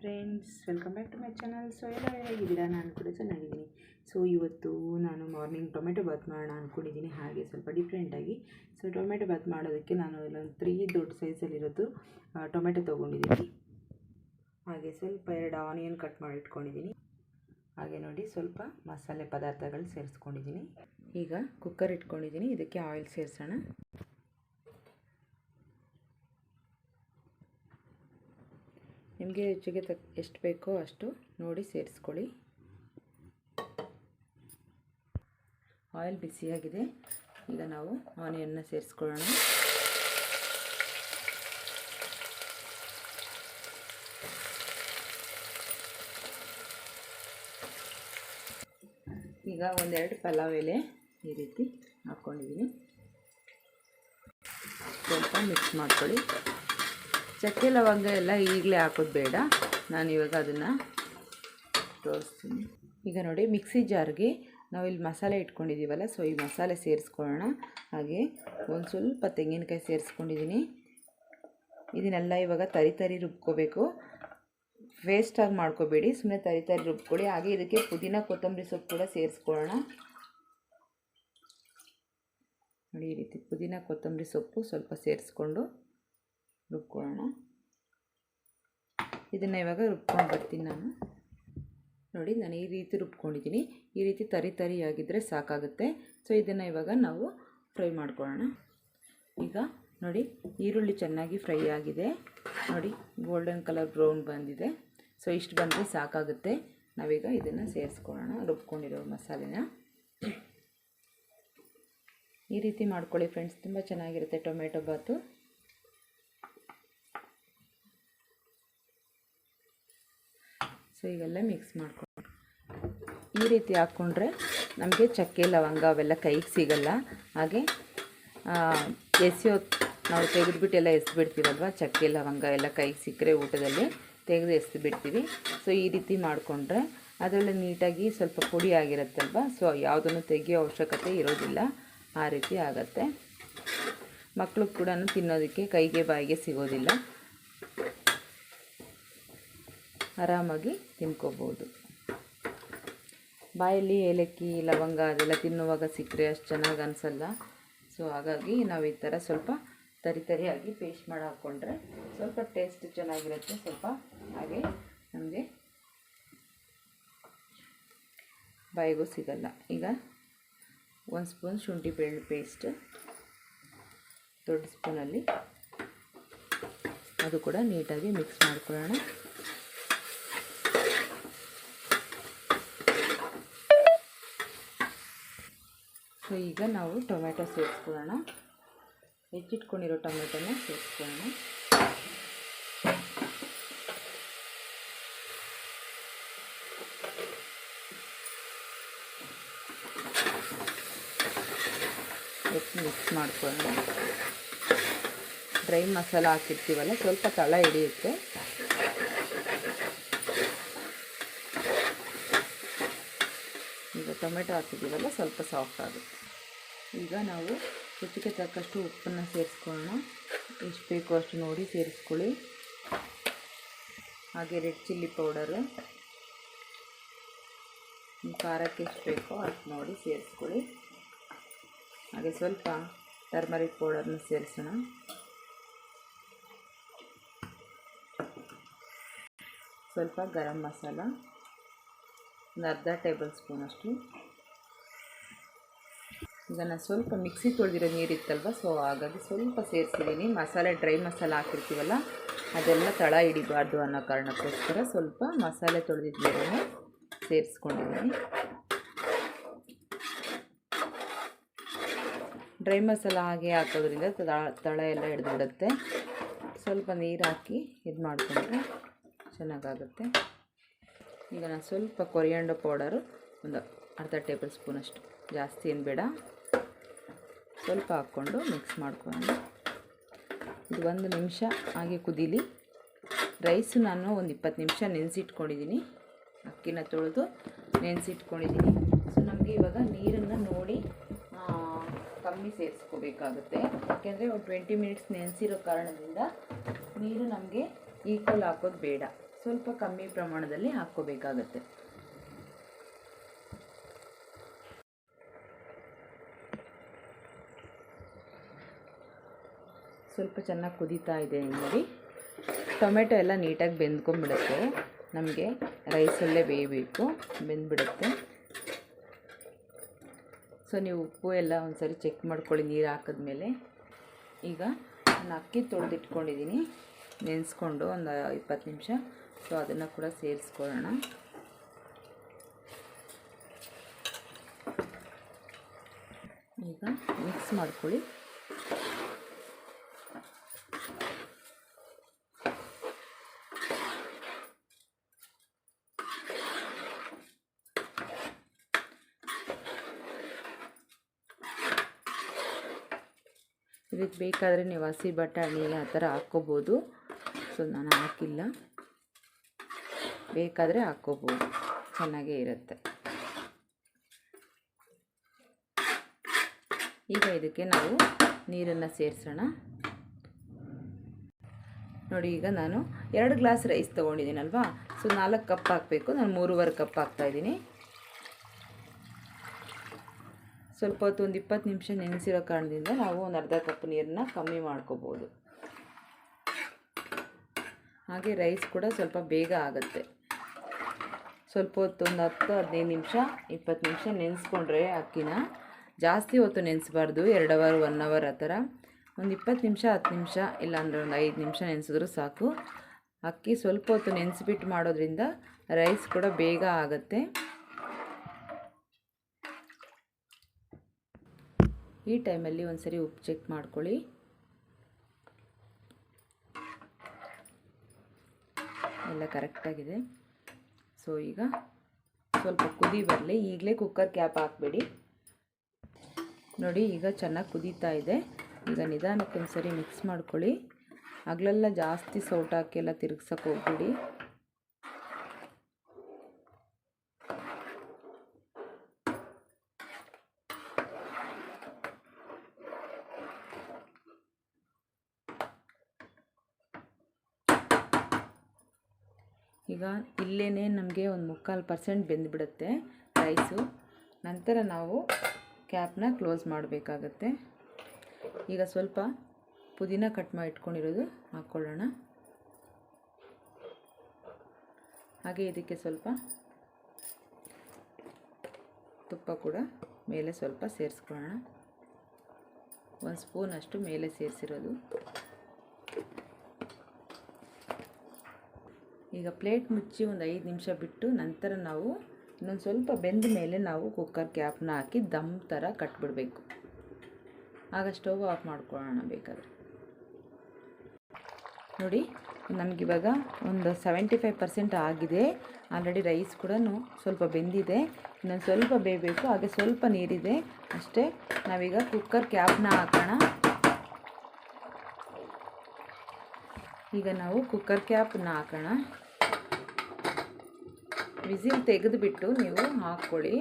Friends, welcome back to my channel. So ಎಲ್ಲ ಹೇಗಿದ್ದೀರಾ? ನಾನು ಕೂಡ ಚೆನ್ನಾಗಿದ್ದೀನಿ. ಸೊ ಇವತ್ತು ನಾನು ಮಾರ್ನಿಂಗ್ ಟೊಮೆಟೊ ಬಾತ್ ಮಾಡೋಣ ಅಂದ್ಕೊಂಡಿದ್ದೀನಿ, ಹಾಗೆ ಸ್ವಲ್ಪ ಡಿಫ್ರೆಂಟಾಗಿ. ಸೊ ಟೊಮೆಟೊ ಬಾತ್ ಮಾಡೋದಕ್ಕೆ ನಾನು ಇಲ್ಲೊಂದು 3 ದೊಡ್ಡ ಸೈಜಲ್ಲಿರೋದು ಟೊಮೆಟೊ ತೊಗೊಂಡಿದ್ದೀನಿ. ಹಾಗೆ ಸ್ವಲ್ಪ 2 ಆನಿಯನ್ ಕಟ್ ಮಾಡಿ ಇಟ್ಕೊಂಡಿದ್ದೀನಿ. ಹಾಗೆ ನೋಡಿ, ಸ್ವಲ್ಪ ಮಸಾಲೆ ಪದಾರ್ಥಗಳು ಸೇರಿಸ್ಕೊಂಡಿದ್ದೀನಿ. ಈಗ ಕುಕ್ಕರ್ ಇಟ್ಕೊಂಡಿದ್ದೀನಿ, ಇದಕ್ಕೆ ಆಯಿಲ್ ಸೇರಿಸೋಣ. ನಿಮಗೆ ರುಚಿಗೆ ಎಷ್ಟು ಬೇಕೋ ಅಷ್ಟು ನೋಡಿ ಸೇರಿಸ್ಕೊಳ್ಳಿ. ಆಯಿಲ್ ಬಿಸಿಯಾಗಿದೆ, ಈಗ ನಾವು ಆನಿಯನ್ನ ಸೇರಿಸ್ಕೊಳ್ಳೋಣ. ಈಗ 1-2 ಪಲಾವ್ ಎಲೆ ಈ ರೀತಿ ಹಾಕ್ಕೊಂಡಿದ್ದೀನಿ. ಸ್ವಲ್ಪ ಮಿಕ್ಸ್ ಮಾಡ್ಕೊಳ್ಳಿ. ಚಕ್ಕೆ ಲವಂಗ ಎಲ್ಲ ಈಗಲೇ ಹಾಕೋದು ಬೇಡ, ನಾನು ಇವಾಗ ಅದನ್ನು ತೋರಿಸ್ತೀನಿ. ಈಗ ನೋಡಿ, ಮಿಕ್ಸಿ ಜಾರ್ಗೆ ನಾವು ಇಲ್ಲಿ ಮಸಾಲೆ ಇಟ್ಕೊಂಡಿದ್ದೀವಲ್ಲ, ಸೊ ಈ ಮಸಾಲೆ ಸೇರಿಸ್ಕೊಳ್ಳೋಣ. ಹಾಗೆ ಒಂದು ಸ್ವಲ್ಪ ತೆಂಗಿನಕಾಯಿ ಸೇರಿಸ್ಕೊಂಡಿದ್ದೀನಿ. ಇದನ್ನೆಲ್ಲ ಇವಾಗ ತರಿ ರುಬ್ಕೋಬೇಕು, ವೇಸ್ಟಾಗಿ ಮಾಡ್ಕೋಬೇಡಿ, ಸುಮ್ಮನೆ ತರಿ ರುಬ್ಕೊಳ್ಳಿ. ಹಾಗೆ ಇದಕ್ಕೆ ಪುದೀನ ಕೊತ್ತಂಬರಿ ಸೊಪ್ಪು ಕೂಡ ಸೇರಿಸ್ಕೊಳ್ಳೋಣ. ನೋಡಿ, ಈ ರೀತಿ ಪುದೀನ ಕೊತ್ತಂಬರಿ ಸೊಪ್ಪು ಸ್ವಲ್ಪ ಸೇರಿಸ್ಕೊಂಡು ರುಬ್ಕೊಳ್ಳೋಣ. ಇದನ್ನು ಇವಾಗ ರುಬ್ಕೊಂಡು ಬರ್ತೀನಿ ನಾನು. ನೋಡಿ, ನಾನು ಈ ರೀತಿ ರುಬ್ಕೊಂಡಿದ್ದೀನಿ. ಈ ರೀತಿ ತರಿಯಾಗಿದ್ದರೆ ಸಾಕಾಗುತ್ತೆ. ಸೊ ಇದನ್ನು ಇವಾಗ ನಾವು ಫ್ರೈ ಮಾಡ್ಕೊಳ್ಳೋಣ. ಈಗ ನೋಡಿ, ಈರುಳ್ಳಿ ಚೆನ್ನಾಗಿ ಫ್ರೈ ಆಗಿದೆ. ನೋಡಿ, ಗೋಲ್ಡನ್ ಕಲರ್ ಬ್ರೌನ್ ಬಂದಿದೆ. ಸೊ ಇಷ್ಟು ಬಂದರೆ ಸಾಕಾಗುತ್ತೆ. ನಾವೀಗ ಇದನ್ನು ಸೇರಿಸ್ಕೊಳ್ಳೋಣ, ರುಬ್ಕೊಂಡಿರೋ ಮಸಾಲೆನ. ಈ ರೀತಿ ಮಾಡ್ಕೊಳ್ಳಿ ಫ್ರೆಂಡ್ಸ್, ತುಂಬ ಚೆನ್ನಾಗಿರುತ್ತೆ ಟೊಮೆಟೊ ಬಾತು. ಸೊ ಈಗೆಲ್ಲ ಮಿಕ್ಸ್ ಮಾಡ್ಕೊಂಡು ಈ ರೀತಿ ಹಾಕ್ಕೊಂಡ್ರೆ ನಮಗೆ ಚಕ್ಕೆ ಲವಂಗ ಅವೆಲ್ಲ ಕೈಗೆ ಸಿಗಲ್ಲ. ಹಾಗೆ ನಾವು ತೆಗೆದುಬಿಟ್ಟೆಲ್ಲ ಎಸ್ಬಿಡ್ತೀವಲ್ವ, ಚಕ್ಕೆ ಲವಂಗ ಎಲ್ಲ ಕೈಗೆ ಸಿಕ್ಕರೆ ಊಟದಲ್ಲಿ ತೆಗೆದು ಎಸ್ಬಿಡ್ತೀವಿ. ಸೊ ಈ ರೀತಿ ಮಾಡಿಕೊಂಡ್ರೆ ಅದರಲ್ಲಿ ನೀಟಾಗಿ ಸ್ವಲ್ಪ ಪುಡಿ ಆಗಿರುತ್ತಲ್ವ, ಸೊ ಯಾವುದನ್ನು ತೆಗಿಯೋ ಅವಶ್ಯಕತೆ ಇರೋದಿಲ್ಲ. ಆ ರೀತಿ ಆಗುತ್ತೆ. ಮಕ್ಕಳು ಕೂಡ ತಿನ್ನೋದಕ್ಕೆ ಕೈಗೆ ಬಾಯಿಗೆ ಸಿಗೋದಿಲ್ಲ, ಆರಾಮಾಗಿ ತಿನ್ಕೋಬೋದು. ಬಾಯಲ್ಲಿ ಏಲಕ್ಕಿ ಲವಂಗ ಅದೆಲ್ಲ ತಿನ್ನುವಾಗ ಸಿಕ್ಕರೆ ಅಷ್ಟು ಚೆನ್ನಾಗಿ ಅನಿಸಲ್ಲ. ಸೊ ಹಾಗಾಗಿ ನಾವು ಈ ಥರ ಸ್ವಲ್ಪ ತರಿಯಾಗಿ ಪೇಸ್ಟ್ ಮಾಡಿ ಹಾಕ್ಕೊಂಡ್ರೆ ಸ್ವಲ್ಪ ಟೇಸ್ಟ್ ಚೆನ್ನಾಗಿರುತ್ತೆ. ಸ್ವಲ್ಪ ಹಾಗೆ ನಮಗೆ ಬಾಯಿಗೂ ಸಿಗಲ್ಲ. ಈಗ 1 ಸ್ಪೂನ್ ಶುಂಠಿ ಬೆಳ್ಳುಳ್ಳಿ ಪೇಸ್ಟ್ ದೊಡ್ಡ ಸ್ಪೂನಲ್ಲಿ, ಅದು ಕೂಡ ನೀಟಾಗಿ ಮಿಕ್ಸ್ ಮಾಡ್ಕೊಳ್ಳೋಣ. ಸೊ ಈಗ ನಾವು ಟೊಮೆಟೊ ಸೇರಿಸ್ಕೊಳ್ಳೋಣ. ಹೆಚ್ಚಿಟ್ಕೊಂಡಿರೋ ಟೊಮೆಟೊನ ಸೇರಿಸ್ಕೊಳ್ಳೋಣ. ಮಿಕ್ಸ್ ಮಾಡ್ಕೊಳ್ಳೋಣ. ಡ್ರೈ ಮಸಾಲ ಹಾಕಿರ್ತೀವಲ್ಲ, ಸ್ವಲ್ಪ ತಳ ಹಿಡಿಯುತ್ತೆ. ಈಗ ಟೊಮೆಟೊ ಹಾಕಿದ್ದೀವಲ್ಲ, ಸ್ವಲ್ಪ ಸಾಫ್ಟ್ ಆಗುತ್ತೆ. ಈಗ ನಾವು ರುಚಿಗೆ ತಕ್ಕಷ್ಟು ಉಪ್ಪನ್ನು ಸೇರಿಸ್ಕೊಳ್ಳೋಣ. ಎಷ್ಟು ಬೇಕೋ ಅಷ್ಟು ನೋಡಿ ಸೇರಿಸ್ಕೊಳ್ಳಿ. ಹಾಗೆ ರೆಡ್ ಚಿಲ್ಲಿ ಪೌಡರು, ಖಾರಕ್ಕೆ ಎಷ್ಟು ಬೇಕೋ ಅಷ್ಟು ನೋಡಿ ಸೇರಿಸ್ಕೊಳ್ಳಿ. ಹಾಗೆ ಸ್ವಲ್ಪ ಟರ್ಮರಿಕ್ ಪೌಡರ್ನ ಸೇರಿಸೋಣ. ಸ್ವಲ್ಪ ಗರಂ ಮಸಾಲ, ಒಂದು ಅರ್ಧ ಟೇಬಲ್ ಸ್ಪೂನ್ ಅಷ್ಟು. ಇದನ್ನು ಸ್ವಲ್ಪ ಮಿಕ್ಸಿ ತೊಳೆದಿರೋ ನೀರಿತ್ತಲ್ವ, ಸೊ ಹಾಗಾಗಿ ಸ್ವಲ್ಪ ಸೇರಿಸಿದ್ದೀನಿ. ಮಸಾಲೆ ಡ್ರೈ ಮಸಾಲ ಹಾಕಿರ್ತೀವಲ್ಲ, ಅದೆಲ್ಲ ತಳ ಹಿಡಿಬಾರ್ದು ಅನ್ನೋ ಕಾರಣಕ್ಕೋಸ್ಕರ ಸ್ವಲ್ಪ ಮಸಾಲೆ ತೊಳೆದಿದ್ದ ನೀರನ್ನು ಸೇರಿಸ್ಕೊಂಡಿದ್ದೀನಿ. ಡ್ರೈ ಮಸಾಲ ಹಾಗೆ ಹಾಕೋದ್ರಿಂದ ತಳ ಎಲ್ಲ ಹಿಡಿದುಬಿಡುತ್ತೆ. ಸ್ವಲ್ಪ ನೀರು ಹಾಕಿ ಇದು ಮಾಡಿಕೊಂಡ್ರೆ ಚೆನ್ನಾಗಾಗುತ್ತೆ. ಈಗ ನಾನು ಸ್ವಲ್ಪ ಕೊರಿಯಾಂಡರ್ ಪೌಡರು ಒಂದು ಅರ್ಧ ಟೇಬಲ್ ಸ್ಪೂನಷ್ಟು, ಜಾಸ್ತಿ ಏನು ಬೇಡ, ಸ್ವಲ್ಪ ಹಾಕ್ಕೊಂಡು ಮಿಕ್ಸ್ ಮಾಡ್ಕೊಳ್ಳೋಣ. ಇದು 1 ನಿಮಿಷ ಹಾಗೆ ಕುದೀಲಿ. ರೈಸು ನಾನು ಒಂದು 20 ನಿಮಿಷ ನೆನೆಸಿಟ್ಕೊಂಡಿದ್ದೀನಿ. ಅಕ್ಕಿನ ತೊಳೆದು ನೆನೆಸಿಟ್ಕೊಂಡಿದ್ದೀನಿ. ಸೊ ನಮಗೆ ಇವಾಗ ನೀರನ್ನು ನೋಡಿ ಕಮ್ಮಿ ಸೇರಿಸ್ಕೋಬೇಕಾಗುತ್ತೆ. ಯಾಕೆಂದರೆ ಒಂದು 20 ಮಿನಿಟ್ಸ್ ನೆನೆಸಿರೋ ಕಾರಣದಿಂದ ನೀರು ನಮಗೆ ಈಕ್ವಲ್ ಹಾಕೋದು ಬೇಡ. ಸ್ವಲ್ಪ ಕಮ್ಮಿ ಪ್ರಮಾಣದಲ್ಲಿ ಹಾಕ್ಕೋಬೇಕಾಗತ್ತೆ. ಸ್ವಲ್ಪ ಚೆನ್ನಾಗಿ ಕುದೀತಾ ಇದೆ ನೋಡಿ. ಟೊಮೆಟೊ ಎಲ್ಲ ನೀಟಾಗಿ ಬೆಂದ್ಕೊಂಡ್ಬಿಡುತ್ತೆ. ನಮಗೆ ರೈಸಲ್ಲೇ ಬೇಯಬೇಕು, ಬೆಂದ್ಬಿಡುತ್ತೆ. ಸೊ ನೀವು ಉಪ್ಪು ಎಲ್ಲ ಒಂದ್ಸರಿ ಚೆಕ್ ಮಾಡ್ಕೊಳ್ಳಿ ನೀರು ಹಾಕಿದ್ಮೇಲೆ. ಈಗ ನಾನು ಅಕ್ಕಿ ತೊಳೆದಿಟ್ಕೊಂಡಿದ್ದೀನಿ ನೆನೆಸ್ಕೊಂಡು ಒಂದು 20 ನಿಮಿಷ. ಸೊ ಅದನ್ನು ಕೂಡ ಸೇರಿಸ್ಕೊಳ್ಳೋಣ. ಈಗ ಮಿಕ್ಸ್ ಮಾಡ್ಕೊಳ್ಳಿ. ಇದಕ್ಕೆ ಬೇಕಾದರೆ ನೀವು ಹಸಿ ಬಟಾಣಿ ಆ ಥರ ಹಾಕ್ಕೋಬೋದು. ಸೊ ನಾನು ಹಾಕಿಲ್ಲ, ಬೇಕಾದರೆ ಹಾಕ್ಕೋಬೋದು, ಚೆನ್ನಾಗೇ ಇರುತ್ತೆ. ಈಗ ಇದಕ್ಕೆ ನಾವು ನೀರನ್ನು ಸೇರಿಸೋಣ. ನೋಡಿ, ಈಗ ನಾನು 2 ಗ್ಲಾಸ್ ರೈಸ್ ತೊಗೊಂಡಿದ್ದೀನಲ್ವಾ, ಸೊ 4 ಕಪ್ ಹಾಕಬೇಕು. ನಾನು 3.25 ಕಪ್ ಹಾಕ್ತಾಯಿದ್ದೀನಿ. ಸ್ವಲ್ಪ ಹೊತ್ತು ಒಂದು 20 ನಿಮಿಷ ನೆನೆಸಿರೋ ಕಾರಣದಿಂದ ನಾವು ಒಂದು ಅರ್ಧ ಕಪ್ ನೀರನ್ನ ಕಮ್ಮಿ ಮಾಡ್ಕೋಬೋದು. ಹಾಗೆ ರೈಸ್ ಕೂಡ ಸ್ವಲ್ಪ ಬೇಗ ಆಗುತ್ತೆ. ಸ್ವಲ್ಪ ಹೊತ್ತು ಒಂದು 10-15 ನಿಮಿಷ 20 ನಿಮಿಷ ನೆನೆಸ್ಕೊಂಡ್ರೆ ಅಕ್ಕಿನ, ಜಾಸ್ತಿ ಹೊತ್ತು ನೆನೆಸಬಾರ್ದು. 2 ಅವರ್ 1 ಅವರ್ ಆ ಥರ. ಒಂದು 20 ನಿಮಿಷ 10 ನಿಮಿಷ ಇಲ್ಲಾಂದರೆ ಒಂದು 5 ನಿಮಿಷ ನೆನೆಸಿದ್ರೂ ಸಾಕು. ಅಕ್ಕಿ ಸ್ವಲ್ಪ ಹೊತ್ತು ನೆನೆಸಿಬಿಟ್ಟು ಮಾಡೋದ್ರಿಂದ ರೈಸ್ ಕೂಡ ಬೇಗ ಆಗುತ್ತೆ. ಈ ಟೈಮಲ್ಲಿ ಒಂದ್ಸರಿ ಉಪ್ಪು ಚೆಕ್ ಮಾಡ್ಕೊಳ್ಳಿ. ಎಲ್ಲ ಕರೆಕ್ಟಾಗಿದೆ. ಸೊ ಈಗ ಸ್ವಲ್ಪ ಕುದಿ ಬರಲಿ. ಈಗಲೇ ಕುಕ್ಕರ್ ಕ್ಯಾಪ್ ಹಾಕಬೇಡಿ. ನೋಡಿ, ಈಗ ಚೆನ್ನಾಗಿ ಕುದೀತಾ ಇದೆ. ಈಗ ನಿಧಾನಕ್ಕೆ ಒಂದ್ಸರಿ ಮಿಕ್ಸ್ ಮಾಡ್ಕೊಳ್ಳಿ. ಹಗಲೆಲ್ಲ ಜಾಸ್ತಿ ಸೌಟ್ ಹಾಕಿ ತಿರುಗ್ಸಕ್ಕೆ ಹೋಗ್ಬಿಡಿ. ಈಗ ಇಲ್ಲೇ ನಮಗೆ ಒಂದು 3/4% ಬೆಂದುಬಿಡುತ್ತೆ ರೈಸು. ನಂತರ ನಾವು ಕ್ಯಾಪ್ನ ಕ್ಲೋಸ್ ಮಾಡಬೇಕಾಗತ್ತೆ. ಈಗ ಸ್ವಲ್ಪ ಪುದೀನ ಕಟ್ ಮಾಡಿ ಇಟ್ಕೊಂಡಿರೋದು ಹಾಕ್ಕೊಳ್ಳೋಣ. ಹಾಗೆ ಇದಕ್ಕೆ ಸ್ವಲ್ಪ ತುಪ್ಪ ಕೂಡ ಮೇಲೆ ಸ್ವಲ್ಪ ಸೇರಿಸ್ಕೊಳ್ಳೋಣ. 1 ಸ್ಪೂನಷ್ಟು ಮೇಲೆ ಸೇರಿಸಿರೋದು. ಈಗ ಪ್ಲೇಟ್ ಮುಚ್ಚಿ ಒಂದು 5 ನಿಮಿಷ ಬಿಟ್ಟು ನಂತರ ನಾವು ಇನ್ನೊಂದು ಸ್ವಲ್ಪ ಬೆಂದ ಮೇಲೆ ನಾವು ಕುಕ್ಕರ್ ಕ್ಯಾಪ್ನ ಹಾಕಿ ದಮ್ ಥರ ಕಟ್ಬಿಡಬೇಕು. ಆಗ ಸ್ಟವ್ ಆಫ್ ಮಾಡ್ಕೊಳ್ಳೋಣ ಬೇಕಾದರೆ. ನೋಡಿ, ನಮಗಿವಾಗ ಒಂದು 75% ಆಗಿದೆ. ಆಲ್ರೆಡಿ ರೈಸ್ ಕೂಡ ಸ್ವಲ್ಪ ಬೆಂದಿದೆ. ಇನ್ನೊಂದು ಸ್ವಲ್ಪ ಬೇಯಬೇಕು. ಹಾಗೆ ಸ್ವಲ್ಪ ನೀರಿದೆ ಅಷ್ಟೇ. ನಾವೀಗ ಕುಕ್ಕರ್ ಕ್ಯಾಪ್ನ ಹಾಕೋಣ. ಈಗ ನಾವು ಕುಕ್ಕರ್ ಕ್ಯಾಪ್ನ ಹಾಕೋಣ. ವಿಸಿಲ್ ತೆಗೆದುಬಿಟ್ಟು ನೀವು ಹಾಕ್ಕೊಳ್ಳಿ.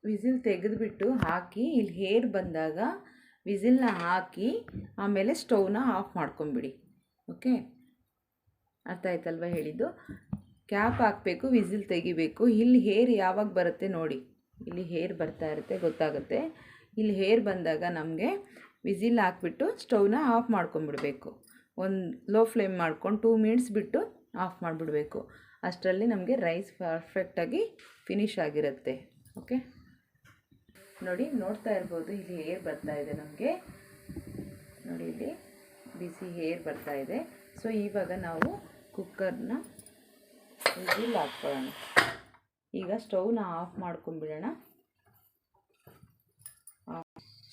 ವಿಸಿಲ್ ತೆಗೆದುಬಿಟ್ಟು ಹಾಕಿ ಇಲ್ಲಿ ಹೇರ್ ಬಂದಾಗ ವಿಸಿಲ್ನ ಹಾಕಿ ಆಮೇಲೆ ಸ್ಟವ್ನ ಆಫ್ ಮಾಡ್ಕೊಂಬಿಡಿ. ಓಕೆ, ಅರ್ಥ ಆಯ್ತಲ್ವ ಹೇಳಿದ್ದು? ಕ್ಯಾಪ್ ಹಾಕಬೇಕು, ವಿಸಿಲ್ ತೆಗಿಬೇಕು. ಇಲ್ಲಿ ಹೇರ್ ಯಾವಾಗ ಬರುತ್ತೆ ನೋಡಿ, ಇಲ್ಲಿ ಹೇರ್ ಬರ್ತಾ ಇರುತ್ತೆ, ಗೊತ್ತಾಗುತ್ತೆ. ಇಲ್ಲಿ ಹೇರ್ ಬಂದಾಗ ನಮಗೆ ವಿಸಿಲ್ ಹಾಕ್ಬಿಟ್ಟು ಸ್ಟವ್ನ ಆಫ್ ಮಾಡ್ಕೊಂಬಿಡಬೇಕು. ಒಂದು ಲೋ ಫ್ಲೇಮ್ ಮಾಡ್ಕೊಂಡು 2 ಮಿನಿಟ್ಸ್ ಬಿಟ್ಟು ಆಫ್ ಮಾಡಿಬಿಡಬೇಕು. ಅಷ್ಟರಲ್ಲಿ ನಮಗೆ ರೈಸ್ ಪರ್ಫೆಕ್ಟಾಗಿ ಫಿನಿಶ್ ಆಗಿರುತ್ತೆ. ಓಕೆ, ನೋಡಿ, ನೋಡ್ತಾ ಇರ್ಬೋದು ಇಲ್ಲಿ ಹೇರ್ ಬರ್ತಾ ಇದೆ ನಮಗೆ. ನೋಡಿ, ಇಲ್ಲಿ ಬಿಸಿ ಹೇರ್ ಬರ್ತಾ ಇದೆ. ಸೊ ಇವಾಗ ನಾವು ಕುಕ್ಕರ್ನ ವಿಸಿಲ್ ಹಾಕ್ಕೊಳ್ಳೋಣ. ಈಗ ಸ್ಟವ್ನ ಆಫ್ ಮಾಡ್ಕೊಂಬಿಡೋಣ.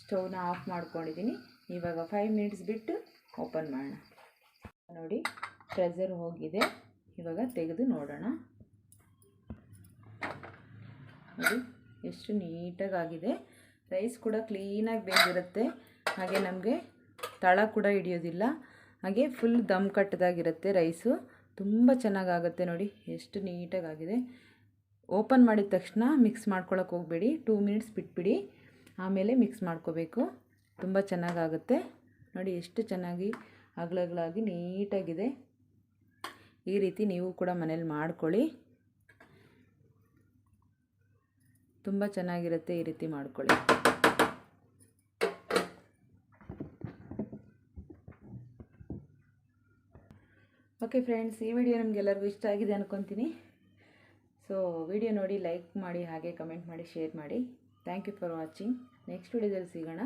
ಸ್ಟವ್ನ ಆಫ್ ಮಾಡ್ಕೊಂಡಿದ್ದೀನಿ. ಇವಾಗ 5 ಮಿನಿಟ್ಸ್ ಬಿಟ್ಟು ಓಪನ್ ಮಾಡೋಣ. ನೋಡಿ, ಪ್ರೆಷರ್ ಹೋಗಿದೆ. ಇವಾಗ ತೆಗೆದು ನೋಡೋಣ. ನೋಡಿ ಎಷ್ಟು ನೀಟಾಗಿದೆ. ರೈಸ್ ಕೂಡ ಕ್ಲೀನಾಗಿ ಬೆಂದಿರುತ್ತೆ. ಹಾಗೆ ನಮಗೆ ತಳ ಕೂಡ ಹಿಡಿಯೋದಿಲ್ಲ. ಹಾಗೆ ಫುಲ್ ದಮ್ ಕಟ್ಟದಾಗಿರುತ್ತೆ ರೈಸು. ತುಂಬ ಚೆನ್ನಾಗಾಗುತ್ತೆ. ನೋಡಿ ಎಷ್ಟು ನೀಟಾಗಿದೆ. ಓಪನ್ ಮಾಡಿದ ತಕ್ಷಣ ಮಿಕ್ಸ್ ಮಾಡ್ಕೊಳಕ್ಕೆ ಹೋಗಬೇಡಿ. 2 ಮಿನಿಟ್ಸ್ ಬಿಟ್ಬಿಡಿ, ಆಮೇಲೆ ಮಿಕ್ಸ್ ಮಾಡ್ಕೋಬೇಕು. ತುಂಬ ಚೆನ್ನಾಗಾಗುತ್ತೆ. ನೋಡಿ ಎಷ್ಟು ಚೆನ್ನಾಗಿ ಅಗಲಗಳಾಗಿ ನೀಟಾಗಿದೆ. ಈ ರೀತಿ ನೀವು ಕೂಡ ಮನೇಲಿ ಮಾಡ್ಕೊಳ್ಳಿ, ತುಂಬ ಚೆನ್ನಾಗಿರುತ್ತೆ. ಈ ರೀತಿ ಮಾಡ್ಕೊಳ್ಳಿ. ಓಕೆ ಫ್ರೆಂಡ್ಸ್, ಈ ವಿಡಿಯೋ ನಿಮಗೆಲ್ಲರಿಗೂ ಇಷ್ಟ ಆಗಿದೆ ಅನ್ಕೊತೀನಿ. ಸೊ ವಿಡಿಯೋ ನೋಡಿ ಲೈಕ್ ಮಾಡಿ, ಹಾಗೆ ಕಮೆಂಟ್ ಮಾಡಿ, ಶೇರ್ ಮಾಡಿ. Thank you for watching. Next ವಿಡಿಯೋದಲ್ಲಿ ಸಿಗೋಣ.